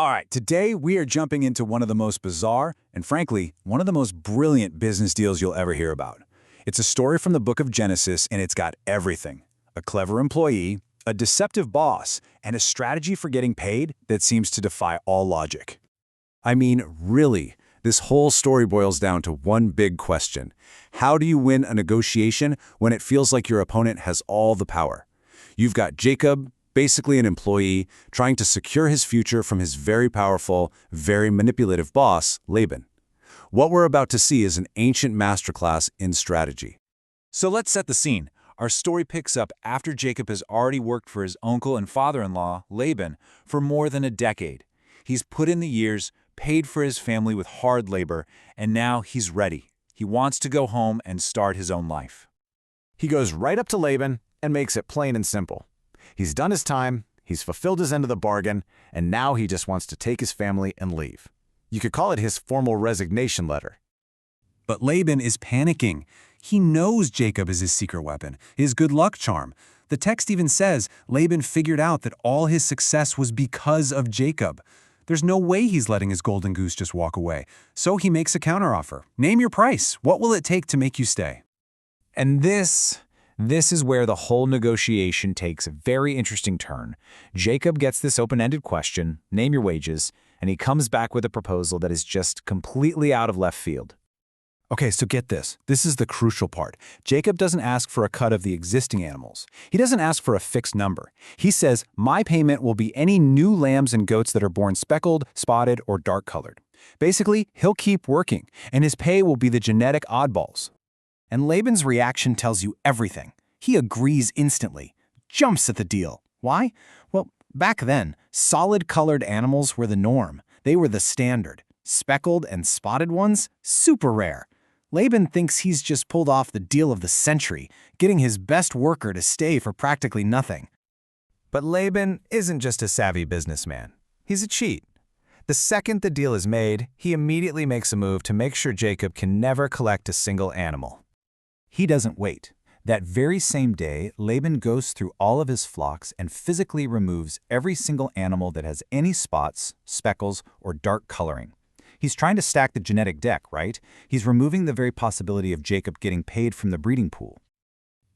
All right, today we are jumping into one of the most bizarre and, frankly, one of the most brilliant business deals you'll ever hear about. It's a story from the book of Genesis, and it's got everything. A clever employee, a deceptive boss, and a strategy for getting paid that seems to defy all logic. I mean, really, this whole story boils down to one big question. How do you win a negotiation when it feels like your opponent has all the power? You've got Jacob, basically an employee, trying to secure his future from his very powerful, very manipulative boss, Laban. What we're about to see is an ancient masterclass in strategy. So let's set the scene. Our story picks up after Jacob has already worked for his uncle and father-in-law, Laban, for more than a decade. He's put in the years, paid for his family with hard labor, and now he's ready. He wants to go home and start his own life. He goes right up to Laban and makes it plain and simple. He's done his time, he's fulfilled his end of the bargain, and now he just wants to take his family and leave. You could call it his formal resignation letter. But Laban is panicking. He knows Jacob is his secret weapon, his good luck charm. The text even says Laban figured out that all his success was because of Jacob. There's no way he's letting his golden goose just walk away. So he makes a counteroffer. Name your price. What will it take to make you stay? And this is where the whole negotiation takes a very interesting turn. Jacob gets this open-ended question, name your wages, and he comes back with a proposal that is just completely out of left field. Okay, so get this. This is the crucial part. Jacob doesn't ask for a cut of the existing animals. He doesn't ask for a fixed number. He says, my payment will be any new lambs and goats that are born speckled, spotted, or dark-colored. Basically, he'll keep working, and his pay will be the genetic oddballs. And Laban's reaction tells you everything. He agrees instantly, jumps at the deal. Why? Well, back then, solid-colored animals were the norm. They were the standard. Speckled and spotted ones, super rare. Laban thinks he's just pulled off the deal of the century, getting his best worker to stay for practically nothing. But Laban isn't just a savvy businessman. He's a cheat. The second the deal is made, he immediately makes a move to make sure Jacob can never collect a single animal. He doesn't wait. That very same day, Laban goes through all of his flocks and physically removes every single animal that has any spots, speckles, or dark coloring. He's trying to stack the genetic deck, right? He's removing the very possibility of Jacob getting paid from the breeding pool.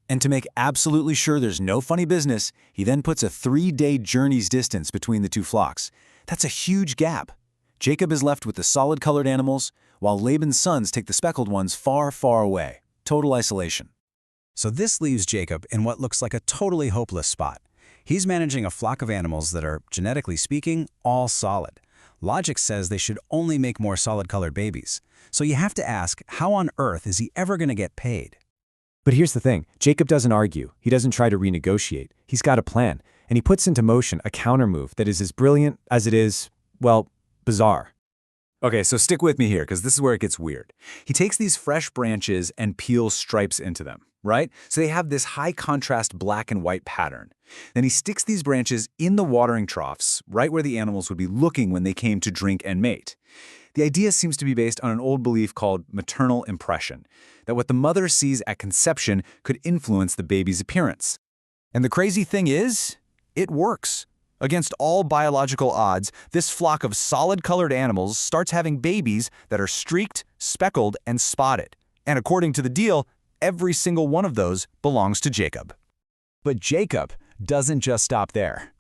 And to make absolutely sure there's no funny business, he then puts a 3-day journey's distance between the two flocks. That's a huge gap. Jacob is left with the solid-colored animals, while Laban's sons take the speckled ones far, far away. Total isolation. So this leaves Jacob in what looks like a totally hopeless spot. He's managing a flock of animals that are, genetically speaking, all solid. Logic says they should only make more solid-colored babies. So you have to ask, how on earth is he ever going to get paid? But here's the thing. Jacob doesn't argue. He doesn't try to renegotiate. He's got a plan, and he puts into motion a counter-move that is as brilliant as it is, well, bizarre. Okay, so stick with me here, because this is where it gets weird. He takes these fresh branches and peels stripes into them, right? So they have this high-contrast black and white pattern. Then he sticks these branches in the watering troughs, right where the animals would be looking when they came to drink and mate. The idea seems to be based on an old belief called maternal impression, that what the mother sees at conception could influence the baby's appearance. And the crazy thing is, it works. Against all biological odds, this flock of solid-colored animals starts having babies that are streaked, speckled, and spotted. And according to the deal, every single one of those belongs to Jacob. But Jacob doesn't just stop there.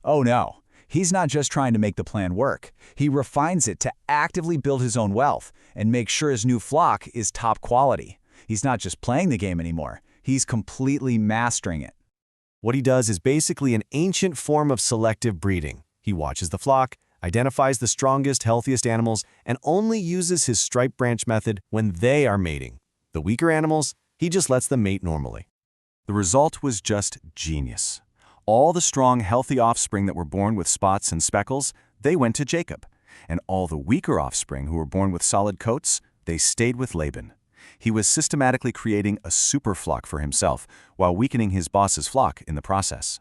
Oh no, he's not just trying to make the plan work. He refines it to actively build his own wealth and make sure his new flock is top quality. He's not just playing the game anymore, he's completely mastering it. What he does is basically an ancient form of selective breeding. He watches the flock, identifies the strongest, healthiest animals, and only uses his stripe branch method when they are mating. The weaker animals, he just lets them mate normally. The result was just genius. All the strong, healthy offspring that were born with spots and speckles, they went to Jacob. And all the weaker offspring who were born with solid coats, they stayed with Laban. He was systematically creating a super flock for himself while weakening his boss's flock in the process.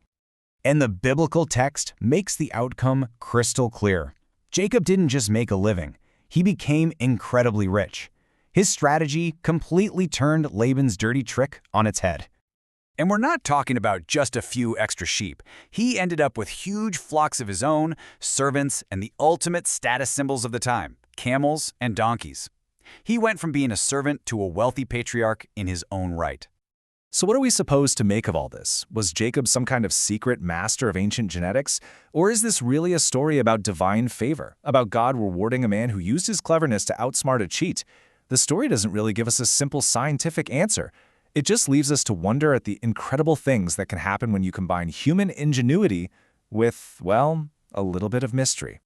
And the biblical text makes the outcome crystal clear. Jacob didn't just make a living. He became incredibly rich. His strategy completely turned Laban's dirty trick on its head. And we're not talking about just a few extra sheep. He ended up with huge flocks of his own, servants, and the ultimate status symbols of the time, camels and donkeys. He went from being a servant to a wealthy patriarch in his own right. So what are we supposed to make of all this? Was Jacob some kind of secret master of ancient genetics? Or is this really a story about divine favor, about God rewarding a man who used his cleverness to outsmart a cheat? The story doesn't really give us a simple scientific answer. It just leaves us to wonder at the incredible things that can happen when you combine human ingenuity with, well, a little bit of mystery.